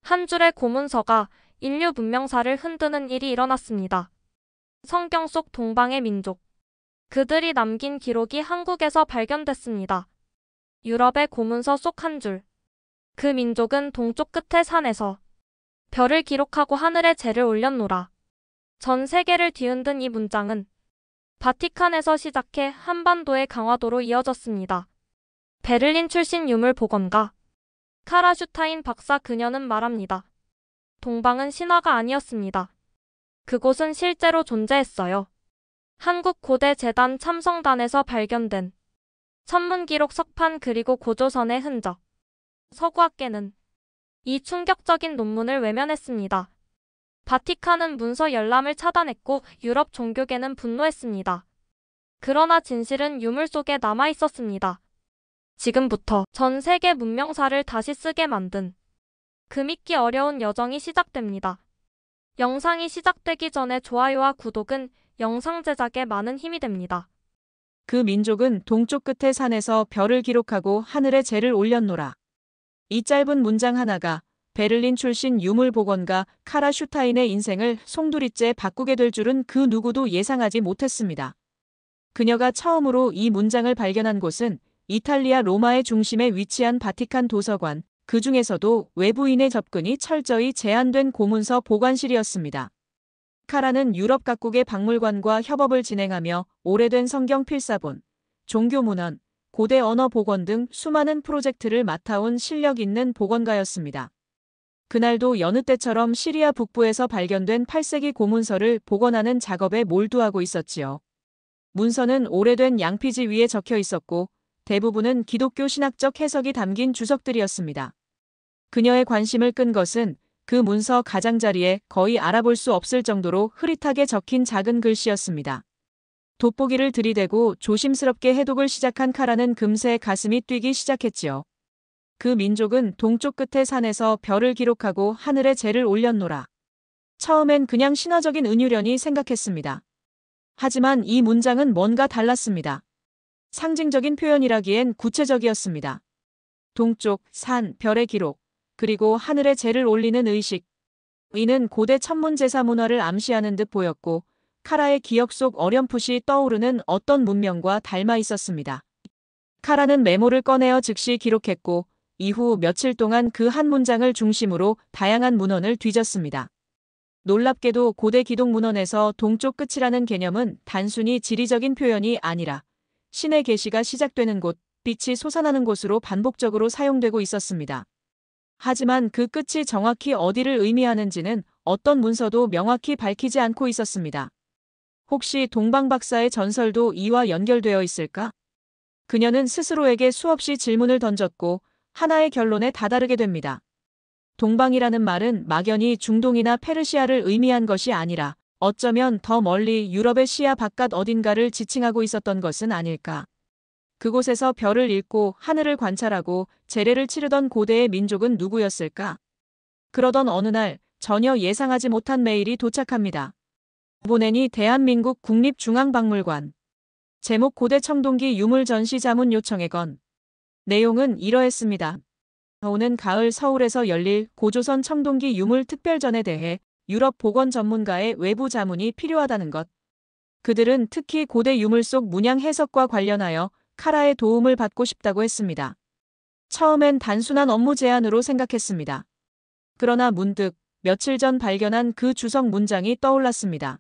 한 줄의 고문서가 인류 문명사를 흔드는 일이 일어났습니다. 성경 속 동방의 민족. 그들이 남긴 기록이 한국에서 발견됐습니다. 유럽의 고문서 속 한 줄. 그 민족은 동쪽 끝의 산에서 별을 기록하고 하늘에 재를 올렸노라. 전 세계를 뒤흔든 이 문장은 바티칸에서 시작해 한반도의 강화도로 이어졌습니다. 베를린 출신 유물 복원가 카라 슈타인 박사 그녀는 말합니다. 동방은 신화가 아니었습니다. 그곳은 실제로 존재했어요. 한국 고대 재단 참성단에서 발견된 천문기록 석판 그리고 고조선의 흔적. 서구학계는 이 충격적인 논문을 외면했습니다. 바티칸은 문서 열람을 차단했고 유럽 종교계는 분노했습니다. 그러나 진실은 유물 속에 남아 있었습니다. 지금부터 전 세계 문명사를 다시 쓰게 만든 그 믿기 어려운 여정이 시작됩니다. 영상이 시작되기 전에 좋아요와 구독은 영상 제작에 많은 힘이 됩니다. 그 민족은 동쪽 끝의 산에서 별을 기록하고 하늘에 재를 올렸노라. 이 짧은 문장 하나가 베를린 출신 유물 복원가 카라 슈타인의 인생을 송두리째 바꾸게 될 줄은 그 누구도 예상하지 못했습니다. 그녀가 처음으로 이 문장을 발견한 곳은 이탈리아 로마의 중심에 위치한 바티칸 도서관, 그 중에서도 외부인의 접근이 철저히 제한된 고문서 보관실이었습니다. 카라는 유럽 각국의 박물관과 협업을 진행하며 오래된 성경 필사본, 종교 문헌, 고대 언어 복원 등 수많은 프로젝트를 맡아온 실력 있는 복원가였습니다. 그날도 여느 때처럼 시리아 북부에서 발견된 8세기 고문서를 복원하는 작업에 몰두하고 있었지요. 문서는 오래된 양피지 위에 적혀 있었고 대부분은 기독교 신학적 해석이 담긴 주석들이었습니다. 그녀의 관심을 끈 것은 그 문서 가장자리에 거의 알아볼 수 없을 정도로 흐릿하게 적힌 작은 글씨였습니다. 돋보기를 들이대고 조심스럽게 해독을 시작한 카라는 금세 가슴이 뛰기 시작했지요. 그 민족은 동쪽 끝의 산에서 별을 기록하고 하늘에 재를 올렸노라. 처음엔 그냥 신화적인 은유련이 생각했습니다. 하지만 이 문장은 뭔가 달랐습니다. 상징적인 표현이라기엔 구체적이었습니다. 동쪽, 산, 별의 기록, 그리고 하늘에 재를 올리는 의식. 이는 고대 천문제사 문화를 암시하는 듯 보였고 카라의 기억 속 어렴풋이 떠오르는 어떤 문명과 닮아 있었습니다. 카라는 메모를 꺼내어 즉시 기록했고 이후 며칠 동안 그 한 문장을 중심으로 다양한 문헌을 뒤졌습니다. 놀랍게도 고대 기독 문헌에서 동쪽 끝이라는 개념은 단순히 지리적인 표현이 아니라 신의 계시가 시작되는 곳, 빛이 솟아나는 곳으로 반복적으로 사용되고 있었습니다. 하지만 그 끝이 정확히 어디를 의미하는지는 어떤 문서도 명확히 밝히지 않고 있었습니다. 혹시 동방 박사의 전설도 이와 연결되어 있을까? 그녀는 스스로에게 수없이 질문을 던졌고 하나의 결론에 다다르게 됩니다. 동방이라는 말은 막연히 중동이나 페르시아를 의미한 것이 아니라 어쩌면 더 멀리 유럽의 시야 바깥 어딘가를 지칭하고 있었던 것은 아닐까. 그곳에서 별을 읽고 하늘을 관찰하고 제례를 치르던 고대의 민족은 누구였을까? 그러던 어느 날 전혀 예상하지 못한 메일이 도착합니다. 보내니 대한민국 국립중앙박물관. 제목 고대 청동기 유물 전시 자문 요청의 건. 내용은 이러했습니다. 오는 가을 서울에서 열릴 고조선 청동기 유물 특별전에 대해 유럽 복원 전문가의 외부 자문이 필요하다는 것. 그들은 특히 고대 유물 속 문양 해석과 관련하여 카라의 도움을 받고 싶다고 했습니다. 처음엔 단순한 업무 제안으로 생각했습니다. 그러나 문득 며칠 전 발견한 그 주석 문장이 떠올랐습니다.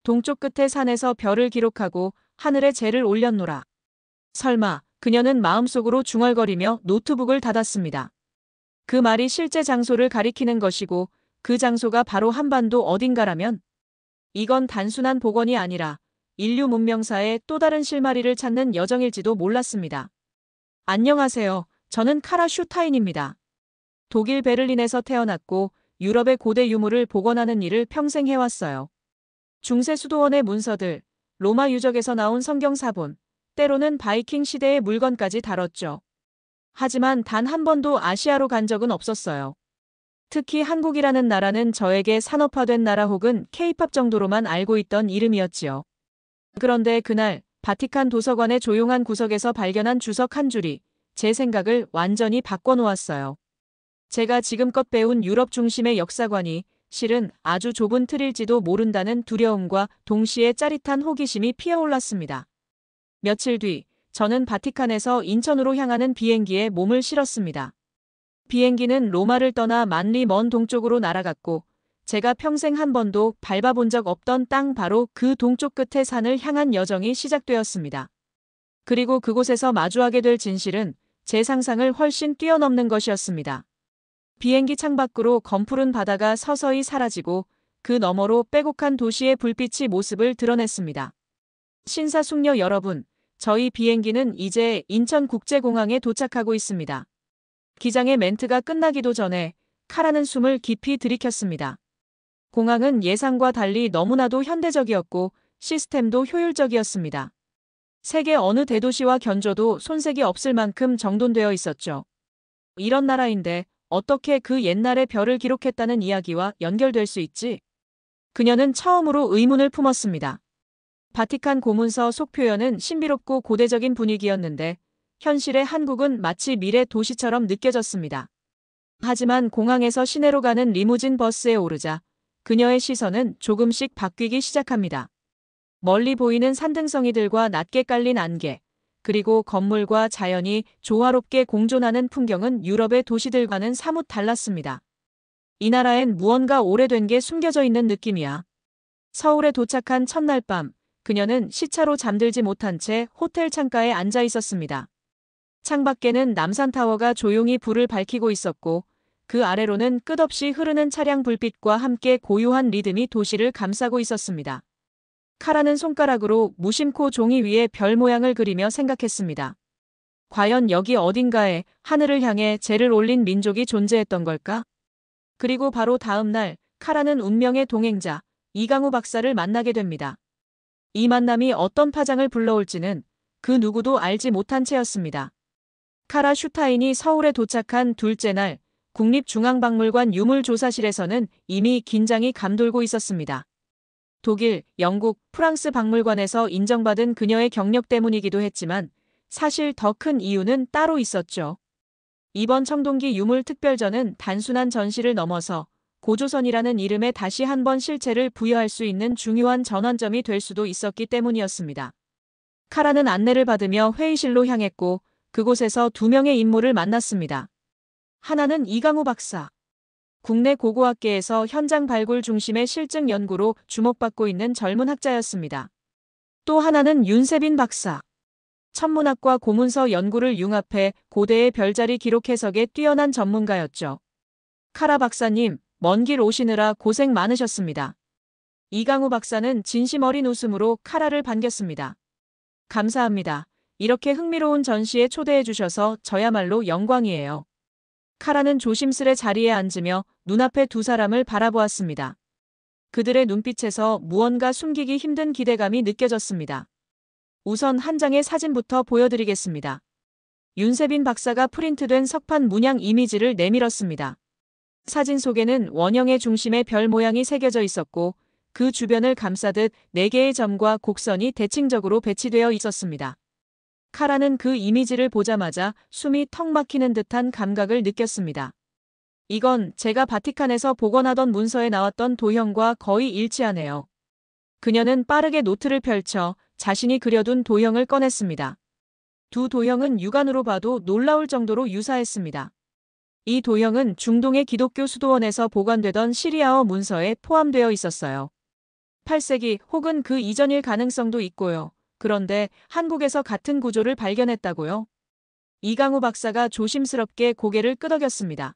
동쪽 끝의 산에서 별을 기록하고 하늘에 재를 올렸노라. 설마 그녀는 마음속으로 중얼거리며 노트북을 닫았습니다. 그 말이 실제 장소를 가리키는 것이고 그 장소가 바로 한반도 어딘가라면 이건 단순한 복원이 아니라 인류 문명사의 또 다른 실마리를 찾는 여정일지도 몰랐습니다. 안녕하세요. 저는 카라 슈타인입니다. 독일 베를린에서 태어났고 유럽의 고대 유물을 복원하는 일을 평생 해왔어요. 중세 수도원의 문서들, 로마 유적에서 나온 성경 사본, 때로는 바이킹 시대의 물건까지 다뤘죠. 하지만 단 한 번도 아시아로 간 적은 없었어요. 특히 한국이라는 나라는 저에게 산업화된 나라 혹은 케이팝 정도로만 알고 있던 이름이었지요. 그런데 그날 바티칸 도서관의 조용한 구석에서 발견한 주석 한 줄이 제 생각을 완전히 바꿔놓았어요. 제가 지금껏 배운 유럽 중심의 역사관이 실은 아주 좁은 틀일지도 모른다는 두려움과 동시에 짜릿한 호기심이 피어올랐습니다. 며칠 뒤 저는 바티칸에서 인천으로 향하는 비행기에 몸을 실었습니다. 비행기는 로마를 떠나 만리 먼 동쪽으로 날아갔고 제가 평생 한 번도 밟아본 적 없던 땅 바로 그 동쪽 끝의 산을 향한 여정이 시작되었습니다. 그리고 그곳에서 마주하게 될 진실은 제 상상을 훨씬 뛰어넘는 것이었습니다. 비행기 창밖으로 검푸른 바다가 서서히 사라지고 그 너머로 빼곡한 도시의 불빛이 모습을 드러냈습니다. 신사숙녀 여러분, 저희 비행기는 이제 인천국제공항에 도착하고 있습니다. 기장의 멘트가 끝나기도 전에 카라는 숨을 깊이 들이켰습니다. 공항은 예상과 달리 너무나도 현대적이었고 시스템도 효율적이었습니다. 세계 어느 대도시와 견줘도 손색이 없을 만큼 정돈되어 있었죠. 이런 나라인데 어떻게 그 옛날의 별을 기록했다는 이야기와 연결될 수 있지? 그녀는 처음으로 의문을 품었습니다. 바티칸 고문서 속 표현은 신비롭고 고대적인 분위기였는데 현실의 한국은 마치 미래 도시처럼 느껴졌습니다. 하지만 공항에서 시내로 가는 리무진 버스에 오르자 그녀의 시선은 조금씩 바뀌기 시작합니다. 멀리 보이는 산등성이들과 낮게 깔린 안개, 그리고 건물과 자연이 조화롭게 공존하는 풍경은 유럽의 도시들과는 사뭇 달랐습니다. 이 나라엔 무언가 오래된 게 숨겨져 있는 느낌이야. 서울에 도착한 첫날 밤, 그녀는 시차로 잠들지 못한 채 호텔 창가에 앉아 있었습니다. 창밖에는 남산타워가 조용히 불을 밝히고 있었고 그 아래로는 끝없이 흐르는 차량 불빛과 함께 고요한 리듬이 도시를 감싸고 있었습니다. 카라는 손가락으로 무심코 종이 위에 별 모양을 그리며 생각했습니다. 과연 여기 어딘가에 하늘을 향해 젤을 올린 민족이 존재했던 걸까? 그리고 바로 다음 날 카라는 운명의 동행자 이강우 박사를 만나게 됩니다. 이 만남이 어떤 파장을 불러올지는 그 누구도 알지 못한 채였습니다. 카라 슈타인이 서울에 도착한 둘째 날 국립중앙박물관 유물조사실에서는 이미 긴장이 감돌고 있었습니다. 독일, 영국, 프랑스 박물관에서 인정받은 그녀의 경력 때문이기도 했지만 사실 더 큰 이유는 따로 있었죠. 이번 청동기 유물특별전은 단순한 전시를 넘어서 고조선이라는 이름에 다시 한번 실체를 부여할 수 있는 중요한 전환점이 될 수도 있었기 때문이었습니다. 카라는 안내를 받으며 회의실로 향했고 그곳에서 두 명의 인물을 만났습니다. 하나는 이강우 박사. 국내 고고학계에서 현장 발굴 중심의 실증 연구로 주목받고 있는 젊은 학자였습니다. 또 하나는 윤세빈 박사. 천문학과 고문서 연구를 융합해 고대의 별자리 기록 해석에 뛰어난 전문가였죠. 카라 박사님, 먼 길 오시느라 고생 많으셨습니다. 이강우 박사는 진심 어린 웃음으로 카라를 반겼습니다. 감사합니다. 이렇게 흥미로운 전시에 초대해 주셔서 저야말로 영광이에요. 카라는 조심스레 자리에 앉으며 눈앞의 두 사람을 바라보았습니다. 그들의 눈빛에서 무언가 숨기기 힘든 기대감이 느껴졌습니다. 우선 한 장의 사진부터 보여드리겠습니다. 윤세빈 박사가 프린트된 석판 문양 이미지를 내밀었습니다. 사진 속에는 원형의 중심에 별 모양이 새겨져 있었고 그 주변을 감싸듯 4개의 점과 곡선이 대칭적으로 배치되어 있었습니다. 카라는 그 이미지를 보자마자 숨이 턱 막히는 듯한 감각을 느꼈습니다. 이건 제가 바티칸에서 복원하던 문서에 나왔던 도형과 거의 일치하네요. 그녀는 빠르게 노트를 펼쳐 자신이 그려둔 도형을 꺼냈습니다. 두 도형은 육안으로 봐도 놀라울 정도로 유사했습니다. 이 도형은 중동의 기독교 수도원에서 보관되던 시리아어 문서에 포함되어 있었어요. 8세기 혹은 그 이전일 가능성도 있고요. 그런데 한국에서 같은 구조를 발견했다고요? 이강우 박사가 조심스럽게 고개를 끄덕였습니다.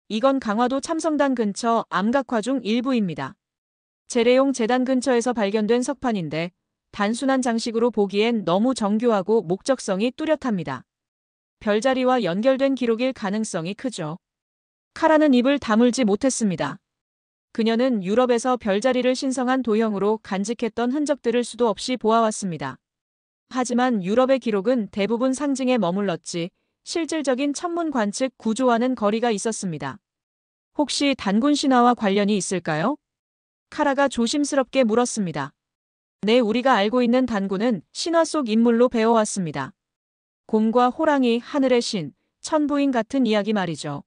이건 강화도 참성당 근처 암각화 중 일부입니다. 재래용 재단 근처에서 발견된 석판인데 단순한 장식으로 보기엔 너무 정교하고 목적성이 뚜렷합니다. 별자리와 연결된 기록일 가능성이 크죠. 카라는 입을 다물지 못했습니다. 그녀는 유럽에서 별자리를 신성한 도형으로 간직했던 흔적들을 수도 없이 보아왔습니다. 하지만 유럽의 기록은 대부분 상징에 머물렀지 실질적인 천문 관측 구조와는 거리가 있었습니다. 혹시 단군 신화와 관련이 있을까요? 카라가 조심스럽게 물었습니다. 네, 우리가 알고 있는 단군은 신화 속 인물로 배워왔습니다. 곰과 호랑이, 하늘의 신, 천부인 같은 이야기 말이죠.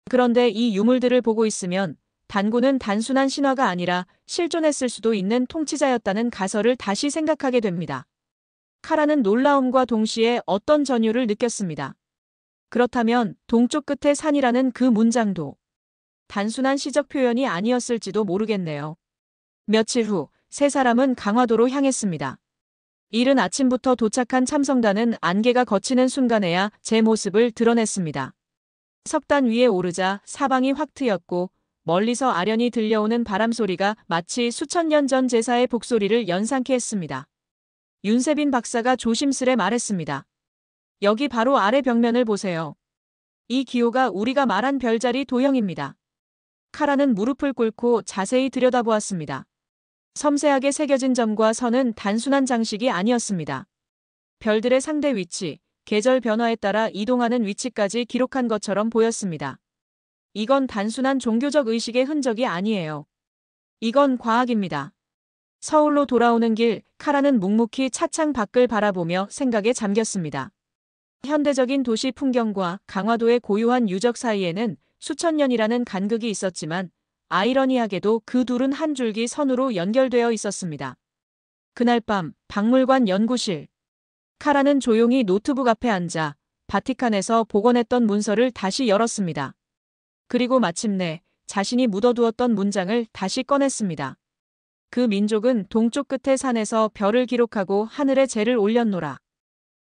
그런데 이 유물들을 보고 있으면 단군은 단순한 신화가 아니라 실존했을 수도 있는 통치자였다는 가설을 다시 생각하게 됩니다. 카라는 놀라움과 동시에 어떤 전율을 느꼈습니다. 그렇다면 동쪽 끝의 산이라는 그 문장도 단순한 시적 표현이 아니었을지도 모르겠네요. 며칠 후 세 사람은 강화도로 향했습니다. 이른 아침부터 도착한 참성단은 안개가 걷히는 순간에야 제 모습을 드러냈습니다. 석단 위에 오르자 사방이 확 트였고 멀리서 아련히 들려오는 바람소리가 마치 수천 년 전 제사의 복소리를 연상케 했습니다. 윤세빈 박사가 조심스레 말했습니다. 여기 바로 아래 벽면을 보세요. 이 기호가 우리가 말한 별자리 도형입니다. 카라는 무릎을 꿇고 자세히 들여다보았습니다. 섬세하게 새겨진 점과 선은 단순한 장식이 아니었습니다. 별들의 상대 위치, 계절 변화에 따라 이동하는 위치까지 기록한 것처럼 보였습니다. 이건 단순한 종교적 의식의 흔적이 아니에요. 이건 과학입니다. 서울로 돌아오는 길, 카라는 묵묵히 차창 밖을 바라보며 생각에 잠겼습니다. 현대적인 도시 풍경과 강화도의 고요한 유적 사이에는 수천 년이라는 간극이 있었지만 아이러니하게도 그 둘은 한 줄기 선으로 연결되어 있었습니다. 그날 밤 박물관 연구실. 카라는 조용히 노트북 앞에 앉아 바티칸에서 복원했던 문서를 다시 열었습니다. 그리고 마침내 자신이 묻어두었던 문장을 다시 꺼냈습니다. 그 민족은 동쪽 끝의 산에서 별을 기록하고 하늘에 재를 올렸노라.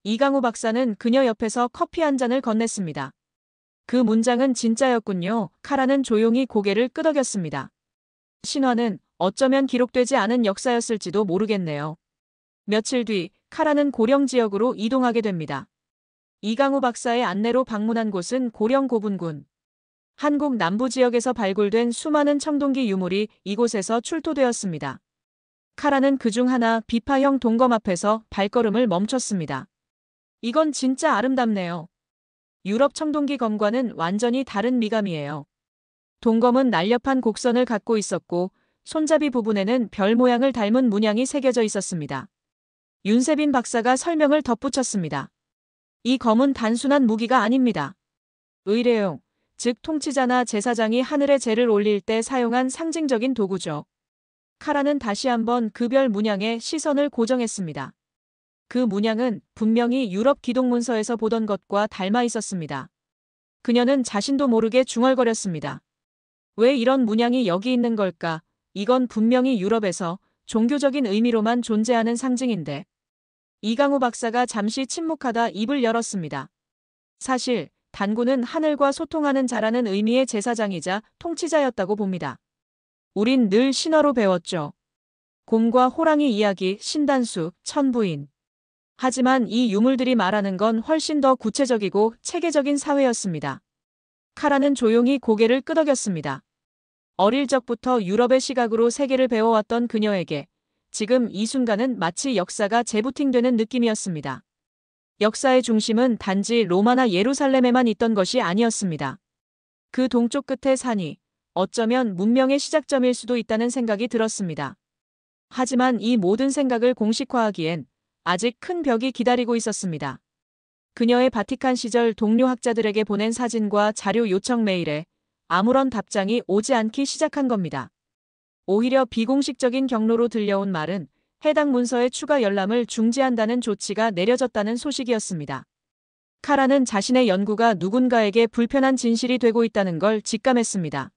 이강우 박사는 그녀 옆에서 커피 한 잔을 건넸습니다. 그 문장은 진짜였군요. 카라는 조용히 고개를 끄덕였습니다. 신화는 어쩌면 기록되지 않은 역사였을지도 모르겠네요. 며칠 뒤 카라는 고령 지역으로 이동하게 됩니다. 이강우 박사의 안내로 방문한 곳은 고령 고분군. 한국 남부 지역에서 발굴된 수많은 청동기 유물이 이곳에서 출토되었습니다. 카라는 그중 하나 비파형 동검 앞에서 발걸음을 멈췄습니다. 이건 진짜 아름답네요. 유럽 청동기 검과는 완전히 다른 미감이에요. 동검은 날렵한 곡선을 갖고 있었고 손잡이 부분에는 별 모양을 닮은 문양이 새겨져 있었습니다. 윤세빈 박사가 설명을 덧붙였습니다. 이 검은 단순한 무기가 아닙니다. 의례용, 즉 통치자나 제사장이 하늘에 재를 올릴 때 사용한 상징적인 도구죠. 카라는 다시 한번 그 별 문양에 시선을 고정했습니다. 그 문양은 분명히 유럽 기독문서에서 보던 것과 닮아 있었습니다. 그녀는 자신도 모르게 중얼거렸습니다. 왜 이런 문양이 여기 있는 걸까? 이건 분명히 유럽에서 종교적인 의미로만 존재하는 상징인데. 이강우 박사가 잠시 침묵하다 입을 열었습니다. 사실 단군은 하늘과 소통하는 자라는 의미의 제사장이자 통치자였다고 봅니다. 우린 늘 신화로 배웠죠. 곰과 호랑이 이야기, 신단수, 천부인. 하지만 이 유물들이 말하는 건 훨씬 더 구체적이고 체계적인 사회였습니다. 카라는 조용히 고개를 끄덕였습니다. 어릴 적부터 유럽의 시각으로 세계를 배워왔던 그녀에게 지금 이 순간은 마치 역사가 재부팅되는 느낌이었습니다. 역사의 중심은 단지 로마나 예루살렘에만 있던 것이 아니었습니다. 그 동쪽 끝의 산이 어쩌면 문명의 시작점일 수도 있다는 생각이 들었습니다. 하지만 이 모든 생각을 공식화하기엔 아직 큰 벽이 기다리고 있었습니다. 그녀의 바티칸 시절 동료 학자들에게 보낸 사진과 자료 요청 메일에 아무런 답장이 오지 않기 시작한 겁니다. 오히려 비공식적인 경로로 들려온 말은 해당 문서의 추가 열람을 중지한다는 조치가 내려졌다는 소식이었습니다. 카라는 자신의 연구가 누군가에게 불편한 진실이 되고 있다는 걸 직감했습니다.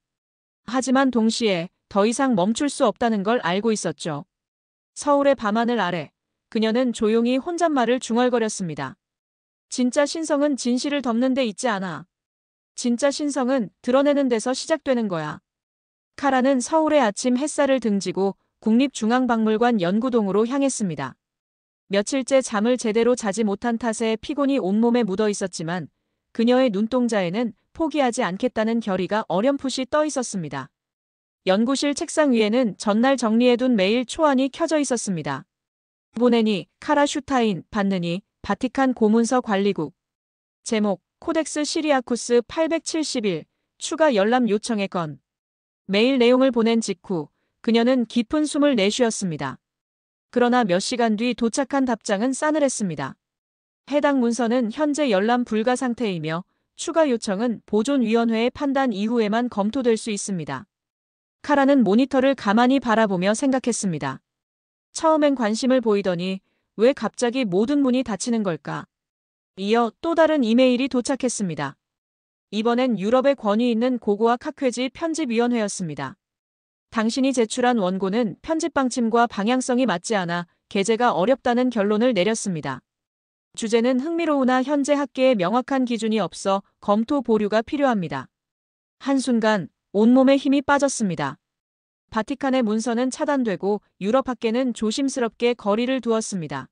하지만 동시에 더 이상 멈출 수 없다는 걸 알고 있었죠. 서울의 밤하늘 아래 그녀는 조용히 혼잣말을 중얼거렸습니다. 진짜 신성은 진실을 덮는 데 있지 않아. 진짜 신성은 드러내는 데서 시작되는 거야. 카라는 서울의 아침 햇살을 등지고 국립중앙박물관 연구동으로 향했습니다. 며칠째 잠을 제대로 자지 못한 탓에 피곤이 온몸에 묻어 있었지만 그녀의 눈동자에는 포기하지 않겠다는 결의가 어렴풋이 떠 있었습니다. 연구실 책상 위에는 전날 정리해둔 메일 초안이 켜져 있었습니다. 보내니, 카라 슈타인, 받느니, 바티칸 고문서 관리국. 제목, 코덱스 시리아쿠스 871, 추가 열람 요청의 건. 메일 내용을 보낸 직후 그녀는 깊은 숨을 내쉬었습니다. 그러나 몇 시간 뒤 도착한 답장은 싸늘했습니다. 해당 문서는 현재 열람 불가 상태이며 추가 요청은 보존위원회의 판단 이후에만 검토될 수 있습니다. 카라는 모니터를 가만히 바라보며 생각했습니다. 처음엔 관심을 보이더니 왜 갑자기 모든 문이 닫히는 걸까? 이어 또 다른 이메일이 도착했습니다. 이번엔 유럽의 권위 있는 고고학 학회지 편집위원회였습니다. 당신이 제출한 원고는 편집 방침과 방향성이 맞지 않아 게재가 어렵다는 결론을 내렸습니다. 주제는 흥미로우나 현재 학계에 명확한 기준이 없어 검토 보류가 필요합니다. 한순간 온몸에 힘이 빠졌습니다. 바티칸의 문서는 차단되고 유럽 학계는 조심스럽게 거리를 두었습니다.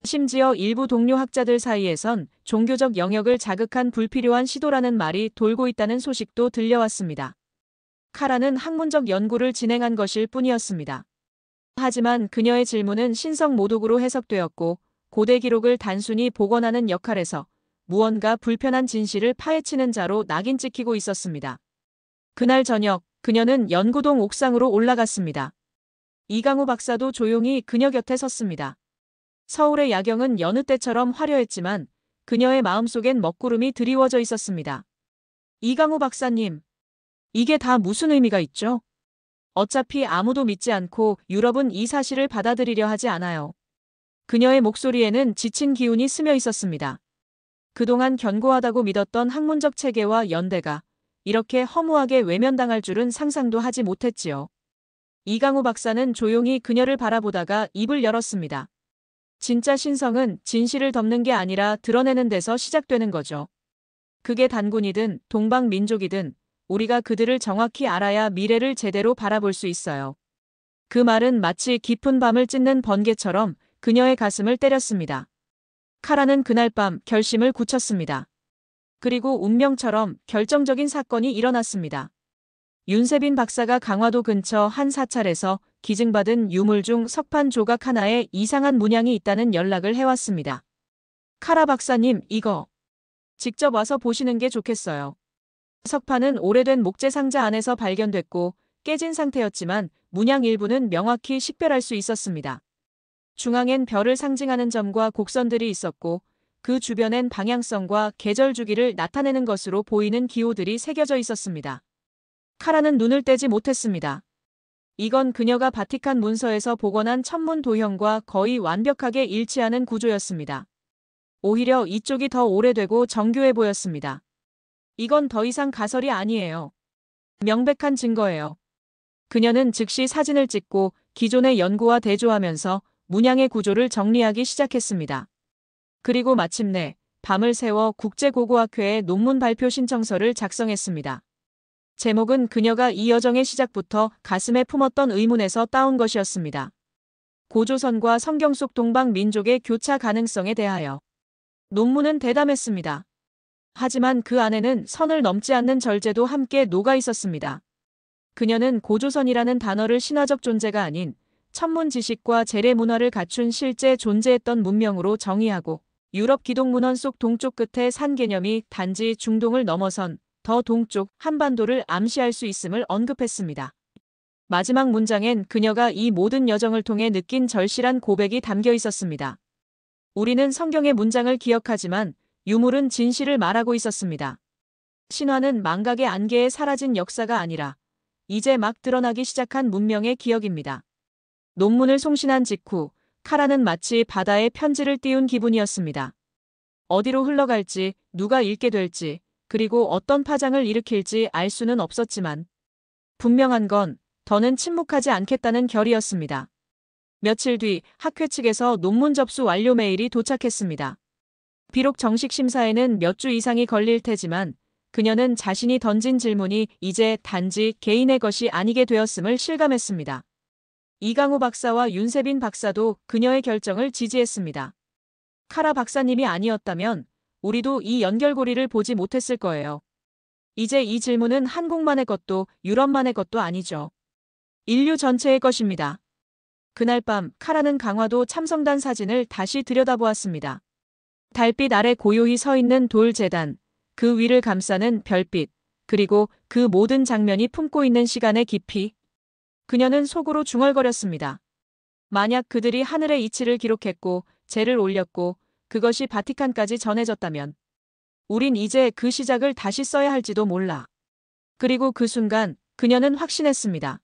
심지어 일부 동료 학자들 사이에선 종교적 영역을 자극한 불필요한 시도라는 말이 돌고 있다는 소식도 들려왔습니다. 카라는 학문적 연구를 진행한 것일 뿐이었습니다. 하지만 그녀의 질문은 신성 모독으로 해석되었고 고대 기록을 단순히 복원하는 역할에서 무언가 불편한 진실을 파헤치는 자로 낙인 찍히고 있었습니다. 그날 저녁 그녀는 연구동 옥상으로 올라갔습니다. 이강우 박사도 조용히 그녀 곁에 섰습니다. 서울의 야경은 여느 때처럼 화려했지만 그녀의 마음속엔 먹구름이 드리워져 있었습니다. 이강우 박사님, 이게 다 무슨 의미가 있죠? 어차피 아무도 믿지 않고 유럽은 이 사실을 받아들이려 하지 않아요. 그녀의 목소리에는 지친 기운이 스며 있었습니다. 그동안 견고하다고 믿었던 학문적 체계와 연대가 이렇게 허무하게 외면당할 줄은 상상도 하지 못했지요. 이강우 박사는 조용히 그녀를 바라보다가 입을 열었습니다. 진짜 신성은 진실을 덮는 게 아니라 드러내는 데서 시작되는 거죠. 그게 단군이든 동방민족이든 우리가 그들을 정확히 알아야 미래를 제대로 바라볼 수 있어요. 그 말은 마치 깊은 밤을 찢는 번개처럼 그녀의 가슴을 때렸습니다. 카라는 그날 밤 결심을 굳혔습니다. 그리고 운명처럼 결정적인 사건이 일어났습니다. 윤세빈 박사가 강화도 근처 한 사찰에서 기증받은 유물 중 석판 조각 하나에 이상한 문양이 있다는 연락을 해왔습니다. 카라 박사님, 이거 직접 와서 보시는 게 좋겠어요. 석판은 오래된 목재 상자 안에서 발견됐고 깨진 상태였지만 문양 일부는 명확히 식별할 수 있었습니다. 중앙엔 별을 상징하는 점과 곡선들이 있었고 그 주변엔 방향성과 계절 주기를 나타내는 것으로 보이는 기호들이 새겨져 있었습니다. 카라는 눈을 떼지 못했습니다. 이건 그녀가 바티칸 문서에서 복원한 천문 도형과 거의 완벽하게 일치하는 구조였습니다. 오히려 이쪽이 더 오래되고 정교해 보였습니다. 이건 더 이상 가설이 아니에요. 명백한 증거예요. 그녀는 즉시 사진을 찍고 기존의 연구와 대조하면서 문양의 구조를 정리하기 시작했습니다. 그리고 마침내 밤을 새워 국제고고학회에 논문 발표 신청서를 작성했습니다. 제목은 그녀가 이 여정의 시작부터 가슴에 품었던 의문에서 따온 것이었습니다. 고조선과 성경 속 동방 민족의 교차 가능성에 대하여. 논문은 대담했습니다. 하지만 그 안에는 선을 넘지 않는 절제도 함께 녹아 있었습니다. 그녀는 고조선이라는 단어를 신화적 존재가 아닌 천문 지식과 재래 문화를 갖춘 실제 존재했던 문명으로 정의하고 유럽 기독문헌 속 동쪽 끝의 산 개념이 단지 중동을 넘어선 더 동쪽 한반도를 암시할 수 있음을 언급했습니다. 마지막 문장엔 그녀가 이 모든 여정을 통해 느낀 절실한 고백이 담겨 있었습니다. 우리는 성경의 문장을 기억하지만 유물은 진실을 말하고 있었습니다. 신화는 망각의 안개에 사라진 역사가 아니라 이제 막 드러나기 시작한 문명의 기억입니다. 논문을 송신한 직후 카라는 마치 바다에 편지를 띄운 기분이었습니다. 어디로 흘러갈지, 누가 읽게 될지, 그리고 어떤 파장을 일으킬지 알 수는 없었지만 분명한 건 더는 침묵하지 않겠다는 결의였습니다. 며칠 뒤 학회 측에서 논문 접수 완료 메일이 도착했습니다. 비록 정식 심사에는 몇 주 이상이 걸릴 테지만 그녀는 자신이 던진 질문이 이제 단지 개인의 것이 아니게 되었음을 실감했습니다. 이강우 박사와 윤세빈 박사도 그녀의 결정을 지지했습니다. 카라 박사님이 아니었다면 우리도 이 연결고리를 보지 못했을 거예요. 이제 이 질문은 한국만의 것도 유럽만의 것도 아니죠. 인류 전체의 것입니다. 그날 밤 카라는 강화도 참성단 사진을 다시 들여다보았습니다. 달빛 아래 고요히 서 있는 돌 제단, 그 위를 감싸는 별빛, 그리고 그 모든 장면이 품고 있는 시간의 깊이. 그녀는 속으로 중얼거렸습니다. 만약 그들이 하늘의 이치를 기록했고 재를 올렸고 그것이 바티칸까지 전해졌다면 우린 이제 그 시작을 다시 써야 할지도 몰라. 그리고 그 순간 그녀는 확신했습니다.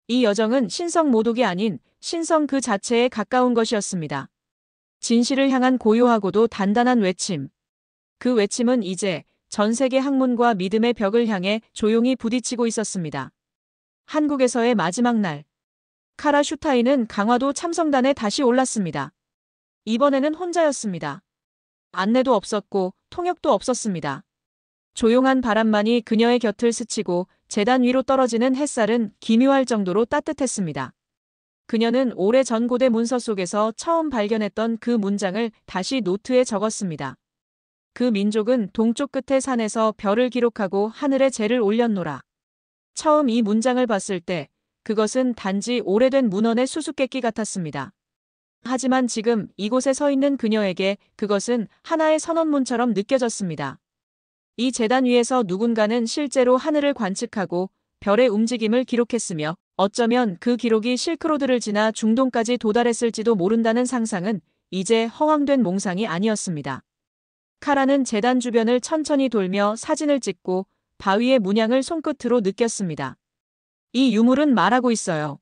이 여정은 신성 모독이 아닌 신성 그 자체에 가까운 것이었습니다. 진실을 향한 고요하고도 단단한 외침. 그 외침은 이제 전 세계 학문과 믿음의 벽을 향해 조용히 부딪히고 있었습니다. 한국에서의 마지막 날. 카라 슈타인은 강화도 참성단에 다시 올랐습니다. 이번에는 혼자였습니다. 안내도 없었고 통역도 없었습니다. 조용한 바람만이 그녀의 곁을 스치고 제단 위로 떨어지는 햇살은 기묘할 정도로 따뜻했습니다. 그녀는 오래전 고대 문서 속에서 처음 발견했던 그 문장을 다시 노트에 적었습니다. 그 민족은 동쪽 끝의 산에서 별을 기록하고 하늘에 재를 올렸노라. 처음 이 문장을 봤을 때 그것은 단지 오래된 문헌의 수수께끼 같았습니다. 하지만 지금 이곳에 서 있는 그녀에게 그것은 하나의 선언문처럼 느껴졌습니다. 이 제단 위에서 누군가는 실제로 하늘을 관측하고 별의 움직임을 기록했으며 어쩌면 그 기록이 실크로드를 지나 중동까지 도달했을지도 모른다는 상상은 이제 허황된 몽상이 아니었습니다. 카라는 제단 주변을 천천히 돌며 사진을 찍고 바위의 문양을 손끝으로 느꼈습니다. 이 유물은 말하고 있어요.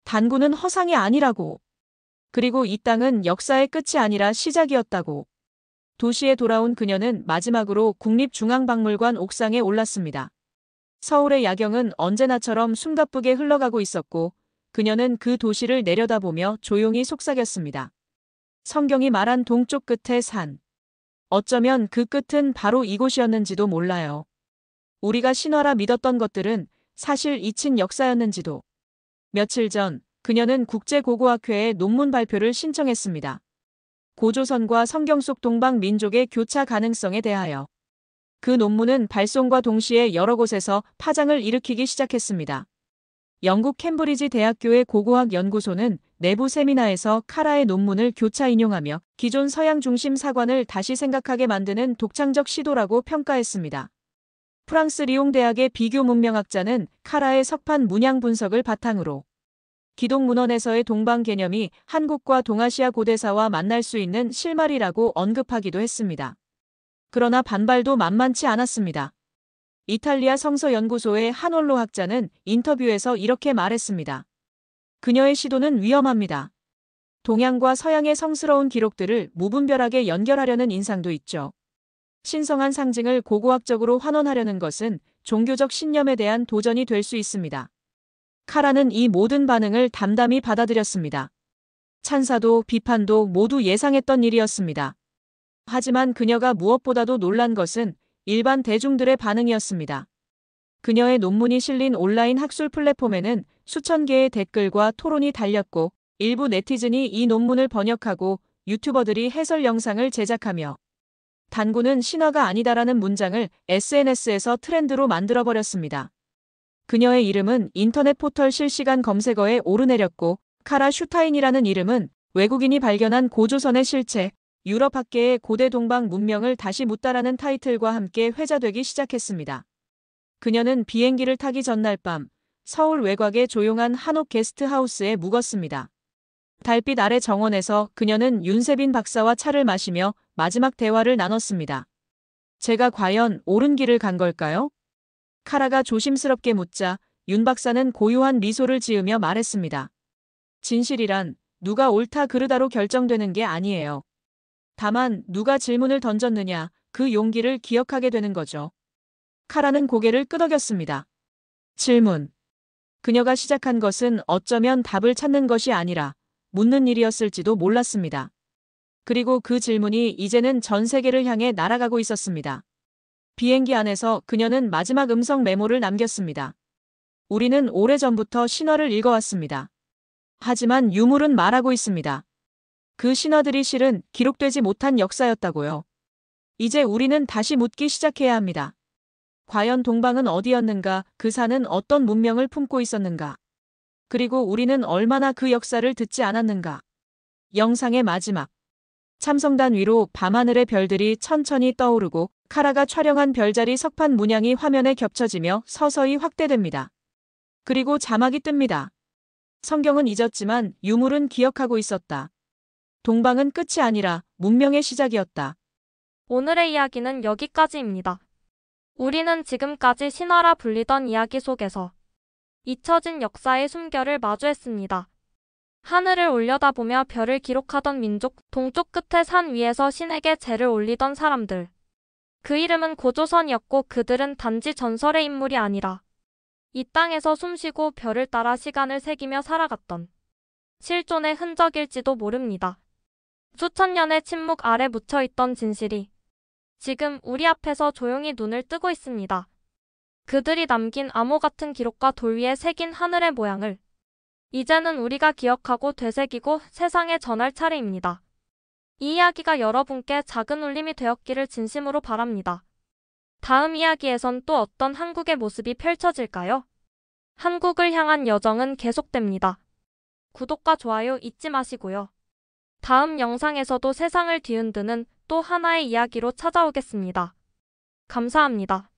단군은 허상이 아니라고. 그리고 이 땅은 역사의 끝이 아니라 시작이었다고. 도시에 돌아온 그녀는 마지막으로 국립중앙박물관 옥상에 올랐습니다. 서울의 야경은 언제나처럼 숨가쁘게 흘러가고 있었고 그녀는 그 도시를 내려다보며 조용히 속삭였습니다. 성경이 말한 동쪽 끝의 산. 어쩌면 그 끝은 바로 이곳이었는지도 몰라요. 우리가 신화라 믿었던 것들은 사실 잊힌 역사였는지도. 며칠 전 그녀는 국제고고학회에 논문 발표를 신청했습니다. 고조선과 성경 속 동방 민족의 교차 가능성에 대하여. 그 논문은 발송과 동시에 여러 곳에서 파장을 일으키기 시작했습니다. 영국 캠브리지 대학교의 고고학 연구소는 내부 세미나에서 카라의 논문을 교차 인용하며 기존 서양 중심 사관을 다시 생각하게 만드는 독창적 시도라고 평가했습니다. 프랑스 리옹 대학의 비교 문명학자는 카라의 석판 문양 분석을 바탕으로 기독 문헌에서의 동방 개념이 한국과 동아시아 고대사와 만날 수 있는 실마리라고 언급하기도 했습니다. 그러나 반발도 만만치 않았습니다. 이탈리아 성서연구소의 한올로 학자는 인터뷰에서 이렇게 말했습니다. 그녀의 시도는 위험합니다. 동양과 서양의 성스러운 기록들을 무분별하게 연결하려는 인상도 있죠. 신성한 상징을 고고학적으로 환원하려는 것은 종교적 신념에 대한 도전이 될 수 있습니다. 카라는 이 모든 반응을 담담히 받아들였습니다. 찬사도 비판도 모두 예상했던 일이었습니다. 하지만 그녀가 무엇보다도 놀란 것은 일반 대중들의 반응이었습니다. 그녀의 논문이 실린 온라인 학술 플랫폼에는 수천 개의 댓글과 토론이 달렸고 일부 네티즌이 이 논문을 번역하고 유튜버들이 해설 영상을 제작하며 단군은 신화가 아니다라는 문장을 SNS에서 트렌드로 만들어버렸습니다. 그녀의 이름은 인터넷 포털 실시간 검색어에 오르내렸고 카라 슈타인이라는 이름은 외국인이 발견한 고조선의 실체, 유럽 학계의 고대 동방 문명을 다시 묻다라는 타이틀과 함께 회자되기 시작했습니다. 그녀는 비행기를 타기 전날 밤 서울 외곽의 조용한 한옥 게스트하우스에 묵었습니다. 달빛 아래 정원에서 그녀는 윤세빈 박사와 차를 마시며 마지막 대화를 나눴습니다. 제가 과연 옳은 길을 간 걸까요? 카라가 조심스럽게 묻자 윤 박사는 고요한 미소를 지으며 말했습니다. 진실이란 누가 옳다 그르다로 결정되는 게 아니에요. 다만 누가 질문을 던졌느냐 그 용기를 기억하게 되는 거죠. 카라는 고개를 끄덕였습니다. 질문. 그녀가 시작한 것은 어쩌면 답을 찾는 것이 아니라 묻는 일이었을지도 몰랐습니다. 그리고 그 질문이 이제는 전 세계를 향해 날아가고 있었습니다. 비행기 안에서 그녀는 마지막 음성 메모를 남겼습니다. 우리는 오래전부터 신화를 읽어왔습니다. 하지만 유물은 말하고 있습니다. 그 신화들이 실은 기록되지 못한 역사였다고요. 이제 우리는 다시 묻기 시작해야 합니다. 과연 동방은 어디였는가, 그 산은 어떤 문명을 품고 있었는가. 그리고 우리는 얼마나 그 역사를 듣지 않았는가. 영상의 마지막. 참성단 위로 밤하늘의 별들이 천천히 떠오르고 카라가 촬영한 별자리 석판 문양이 화면에 겹쳐지며 서서히 확대됩니다. 그리고 자막이 뜹니다. 성경은 잊었지만 유물은 기억하고 있었다. 동방은 끝이 아니라 문명의 시작이었다. 오늘의 이야기는 여기까지입니다. 우리는 지금까지 신화라 불리던 이야기 속에서 잊혀진 역사의 숨결을 마주했습니다. 하늘을 올려다보며 별을 기록하던 민족, 동쪽 끝의 산 위에서 신에게 제를 올리던 사람들. 그 이름은 고조선이었고 그들은 단지 전설의 인물이 아니라 이 땅에서 숨쉬고 별을 따라 시간을 새기며 살아갔던 실존의 흔적일지도 모릅니다. 수천 년의 침묵 아래 묻혀있던 진실이 지금 우리 앞에서 조용히 눈을 뜨고 있습니다. 그들이 남긴 암호 같은 기록과 돌 위에 새긴 하늘의 모양을 이제는 우리가 기억하고 되새기고 세상에 전할 차례입니다. 이 이야기가 여러분께 작은 울림이 되었기를 진심으로 바랍니다. 다음 이야기에선 또 어떤 한국의 모습이 펼쳐질까요? 한국을 향한 여정은 계속됩니다. 구독과 좋아요 잊지 마시고요. 다음 영상에서도 세상을 뒤흔드는 또 하나의 이야기로 찾아오겠습니다. 감사합니다.